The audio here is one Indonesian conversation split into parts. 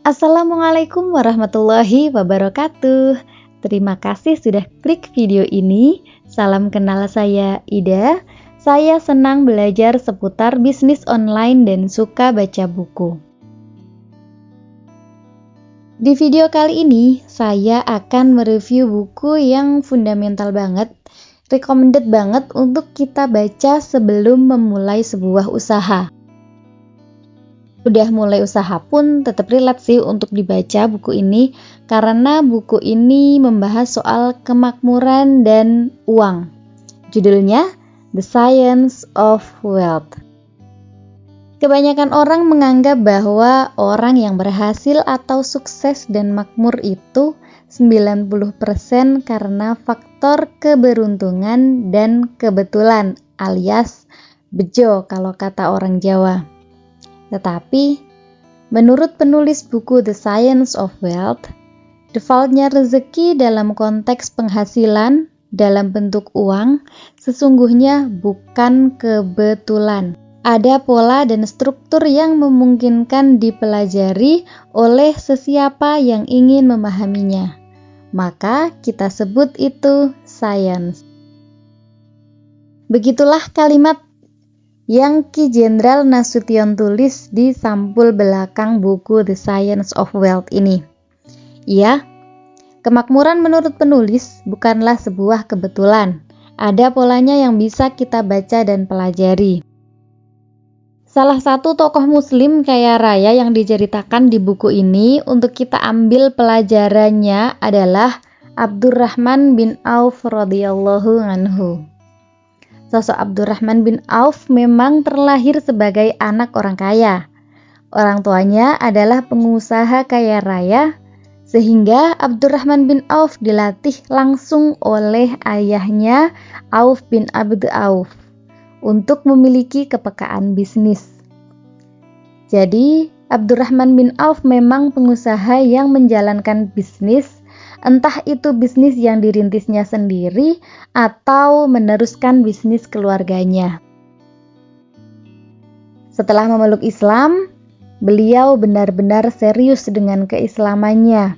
Assalamualaikum warahmatullahi wabarakatuh. Terima kasih sudah klik video ini. Salam kenal, saya Ida. Saya senang belajar seputar bisnis online dan suka baca buku. Di video kali ini, saya akan mereview buku yang fundamental banget, recommended banget untuk kita baca sebelum memulai sebuah usaha. Udah mulai usaha pun tetap relate sih untuk dibaca buku ini, karena buku ini membahas soal kemakmuran dan uang. Judulnya The Science of Wealth. Kebanyakan orang menganggap bahwa orang yang berhasil atau sukses dan makmur itu 90% karena faktor keberuntungan dan kebetulan, alias bejo kalau kata orang Jawa. Tetapi, menurut penulis buku The Science of Wealth, defaultnya rezeki dalam konteks penghasilan dalam bentuk uang sesungguhnya bukan kebetulan. Ada pola dan struktur yang memungkinkan dipelajari oleh sesiapa yang ingin memahaminya. Maka kita sebut itu science. Begitulah kalimat yang Ki Jenderal Nasution tulis di sampul belakang buku The Science of Wealth ini. Ya, kemakmuran menurut penulis bukanlah sebuah kebetulan. Ada polanya yang bisa kita baca dan pelajari. Salah satu tokoh muslim kaya raya yang diceritakan di buku ini untuk kita ambil pelajarannya adalah Abdurrahman bin Auf radhiyallahu anhu. Sosok Abdurrahman bin Auf memang terlahir sebagai anak orang kaya. Orang tuanya adalah pengusaha kaya raya, sehingga Abdurrahman bin Auf dilatih langsung oleh ayahnya Auf bin Abd Auf untuk memiliki kepekaan bisnis. Jadi, Abdurrahman bin Auf memang pengusaha yang menjalankan bisnis, entah itu bisnis yang dirintisnya sendiri atau meneruskan bisnis keluarganya. Setelah memeluk Islam, beliau benar-benar serius dengan keislamannya.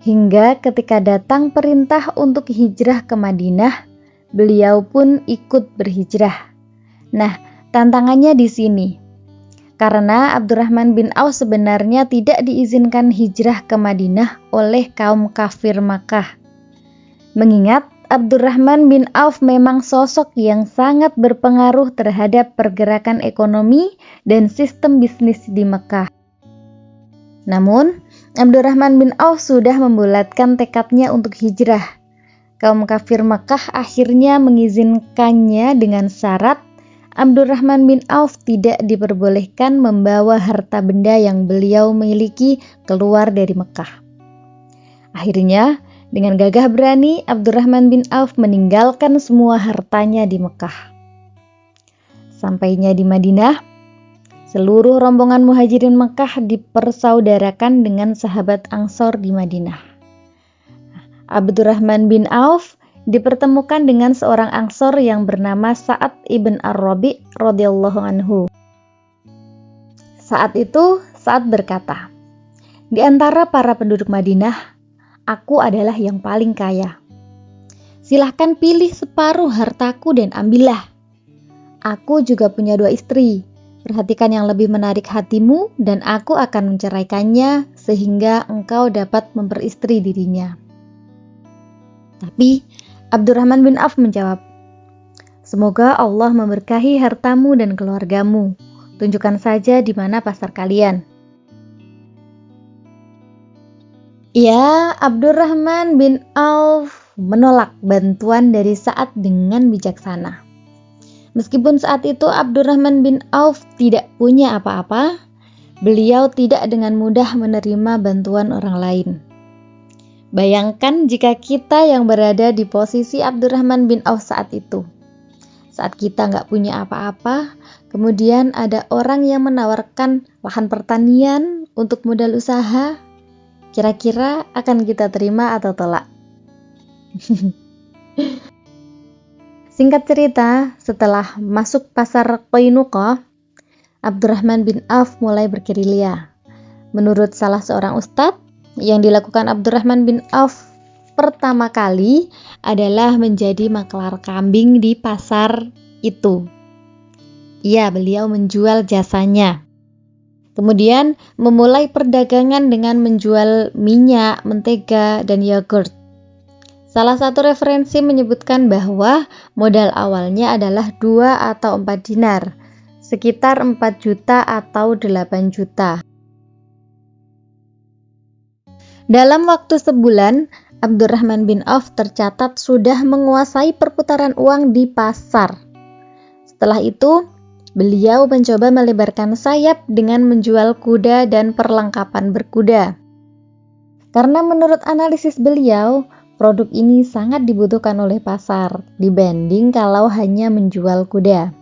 Hingga ketika datang perintah untuk hijrah ke Madinah, beliau pun ikut berhijrah. Nah, tantangannya di sini. Karena Abdurrahman bin Auf sebenarnya tidak diizinkan hijrah ke Madinah oleh kaum kafir Makkah. Mengingat Abdurrahman bin Auf memang sosok yang sangat berpengaruh terhadap pergerakan ekonomi dan sistem bisnis di Makkah. Namun, Abdurrahman bin Auf sudah membulatkan tekadnya untuk hijrah. Kaum kafir Makkah akhirnya mengizinkannya dengan syarat Abdurrahman bin Auf tidak diperbolehkan membawa harta benda yang beliau miliki keluar dari Mekah. Akhirnya, dengan gagah berani, Abdurrahman bin Auf meninggalkan semua hartanya di Mekah. Sampainya di Madinah, seluruh rombongan muhajirin Mekah dipersaudarakan dengan sahabat Ansor di Madinah. Abdurrahman bin Auf dipertemukan dengan seorang Ansor yang bernama Sa'ad ibn Ar-Rabi' radhiyallahu anhu. Saat itu, Sa'ad berkata, "Di antara para penduduk Madinah, aku adalah yang paling kaya. Silahkan pilih separuh hartaku dan ambillah. Aku juga punya 2 istri. Perhatikan yang lebih menarik hatimu dan aku akan menceraikannya sehingga engkau dapat memperistri dirinya." Tapi Abdurrahman bin Auf menjawab, "Semoga Allah memberkahi hartamu dan keluargamu. Tunjukkan saja di mana pasar kalian." Ya, Abdurrahman bin Auf menolak bantuan dari Sa'ad dengan bijaksana. Meskipun saat itu Abdurrahman bin Auf tidak punya apa-apa, beliau tidak dengan mudah menerima bantuan orang lain. Bayangkan jika kita yang berada di posisi Abdurrahman bin Auf saat itu. Saat kita nggak punya apa-apa, kemudian ada orang yang menawarkan lahan pertanian untuk modal usaha, kira-kira akan kita terima atau tolak? Singkat cerita, setelah masuk pasar Qainuqa, Abdurrahman bin Auf mulai bergerilya, Menurut salah seorang ustadz, yang dilakukan Abdurrahman bin Auf pertama kali adalah menjadi maklar kambing di pasar itu. Iya, beliau menjual jasanya. Kemudian memulai perdagangan dengan menjual minyak, mentega, dan yogurt. Salah satu referensi menyebutkan bahwa modal awalnya adalah 2 atau 4 dinar, sekitar 4 juta atau 8 juta. Dalam waktu sebulan, Abdurrahman bin Auf tercatat sudah menguasai perputaran uang di pasar. Setelah itu, beliau mencoba melebarkan sayap dengan menjual kuda dan perlengkapan berkuda. Karena menurut analisis beliau, produk ini sangat dibutuhkan oleh pasar dibanding kalau hanya menjual kuda.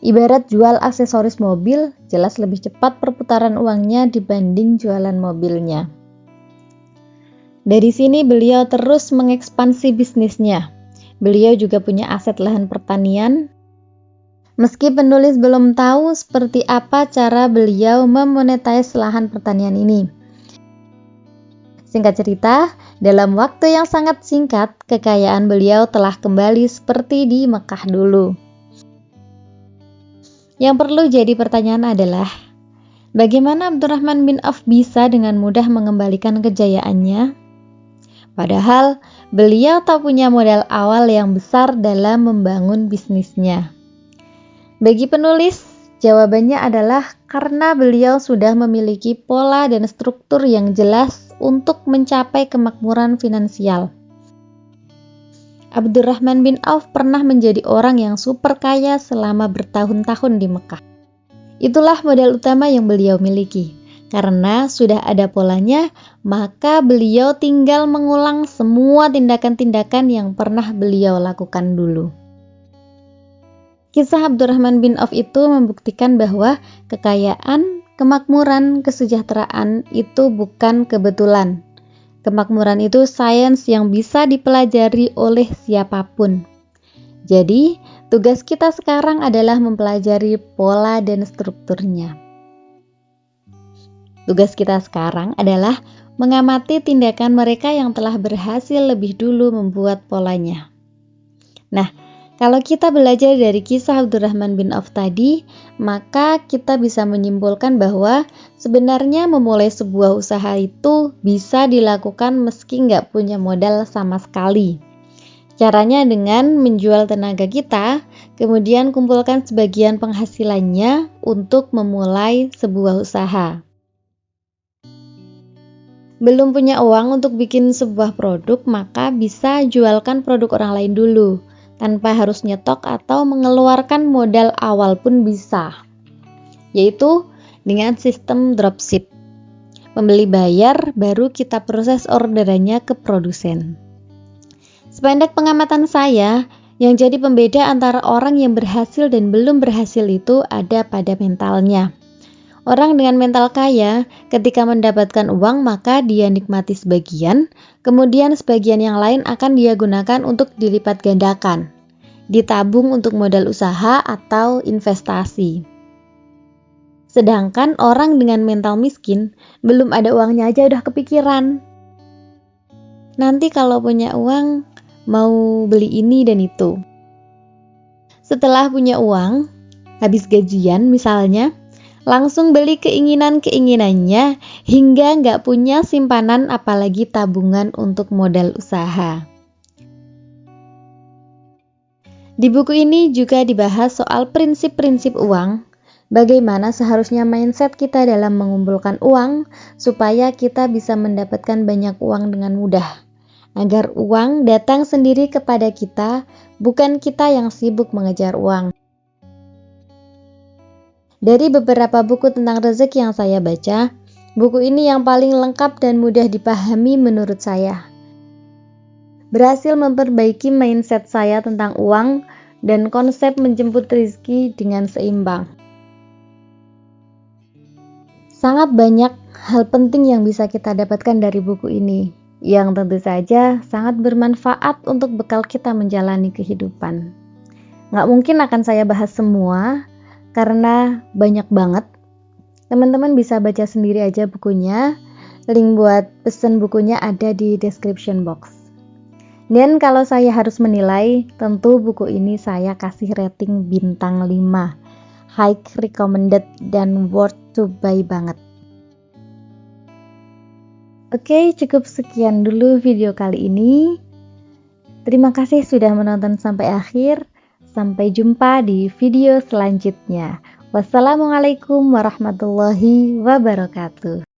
Ibarat jual aksesoris mobil, jelas lebih cepat perputaran uangnya dibanding jualan mobilnya. Dari sini beliau terus mengekspansi bisnisnya. Beliau juga punya aset lahan pertanian. Meski penulis belum tahu seperti apa cara beliau memonetize lahan pertanian ini. Singkat cerita, dalam waktu yang sangat singkat, kekayaan beliau telah kembali seperti di Mekah dulu. Yang perlu jadi pertanyaan adalah, bagaimana Abdurrahman bin Auf bisa dengan mudah mengembalikan kejayaannya? Padahal beliau tak punya modal awal yang besar dalam membangun bisnisnya. Bagi penulis, jawabannya adalah karena beliau sudah memiliki pola dan struktur yang jelas untuk mencapai kemakmuran finansial. Abdurrahman bin Auf pernah menjadi orang yang super kaya selama bertahun-tahun di Mekah. Itulah modal utama yang beliau miliki. Karena sudah ada polanya, maka beliau tinggal mengulang semua tindakan-tindakan yang pernah beliau lakukan dulu. Kisah Abdurrahman bin Auf itu membuktikan bahwa kekayaan, kemakmuran, kesejahteraan itu bukan kebetulan. Kemakmuran itu sains yang bisa dipelajari oleh siapapun. Jadi, tugas kita sekarang adalah mempelajari pola dan strukturnya. Tugas kita sekarang adalah mengamati tindakan mereka yang telah berhasil lebih dulu membuat polanya. Nah, kalau kita belajar dari kisah Abdurrahman bin Auf tadi, maka kita bisa menyimpulkan bahwa sebenarnya memulai sebuah usaha itu bisa dilakukan meski nggak punya modal sama sekali. Caranya dengan menjual tenaga kita, kemudian kumpulkan sebagian penghasilannya untuk memulai sebuah usaha. Belum punya uang untuk bikin sebuah produk, maka bisa jualkan produk orang lain dulu, tanpa harus nyetok atau mengeluarkan modal awal pun bisa, yaitu dengan sistem dropship. Pembeli bayar, baru kita proses orderannya ke produsen. Sependek pengamatan saya, yang jadi pembeda antara orang yang berhasil dan belum berhasil itu ada pada mentalnya. Orang dengan mental kaya, ketika mendapatkan uang maka dia nikmati sebagian, kemudian sebagian yang lain akan dia gunakan untuk dilipat gandakan, ditabung untuk modal usaha atau investasi. Sedangkan orang dengan mental miskin, belum ada uangnya aja udah kepikiran. Nanti kalau punya uang, mau beli ini dan itu. Setelah punya uang, habis gajian misalnya, langsung beli keinginan-keinginannya hingga nggak punya simpanan apalagi tabungan untuk modal usaha. Di buku ini juga dibahas soal prinsip-prinsip uang, bagaimana seharusnya mindset kita dalam mengumpulkan uang supaya kita bisa mendapatkan banyak uang dengan mudah, agar uang datang sendiri kepada kita, bukan kita yang sibuk mengejar uang. Dari beberapa buku tentang rezeki yang saya baca, buku ini yang paling lengkap dan mudah dipahami menurut saya. Berhasil memperbaiki mindset saya tentang uang dan konsep menjemput rezeki dengan seimbang. Sangat banyak hal penting yang bisa kita dapatkan dari buku ini, yang tentu saja sangat bermanfaat untuk bekal kita menjalani kehidupan. Nggak mungkin akan saya bahas semua, karena banyak banget. Teman-teman bisa baca sendiri aja bukunya. Link buat pesen bukunya ada di description box. Dan kalau saya harus menilai, tentu buku ini saya kasih rating bintang 5. High recommended dan worth to buy banget. Oke, cukup sekian dulu video kali ini. Terima kasih sudah menonton sampai akhir. Sampai jumpa di video selanjutnya. Wassalamualaikum warahmatullahi wabarakatuh.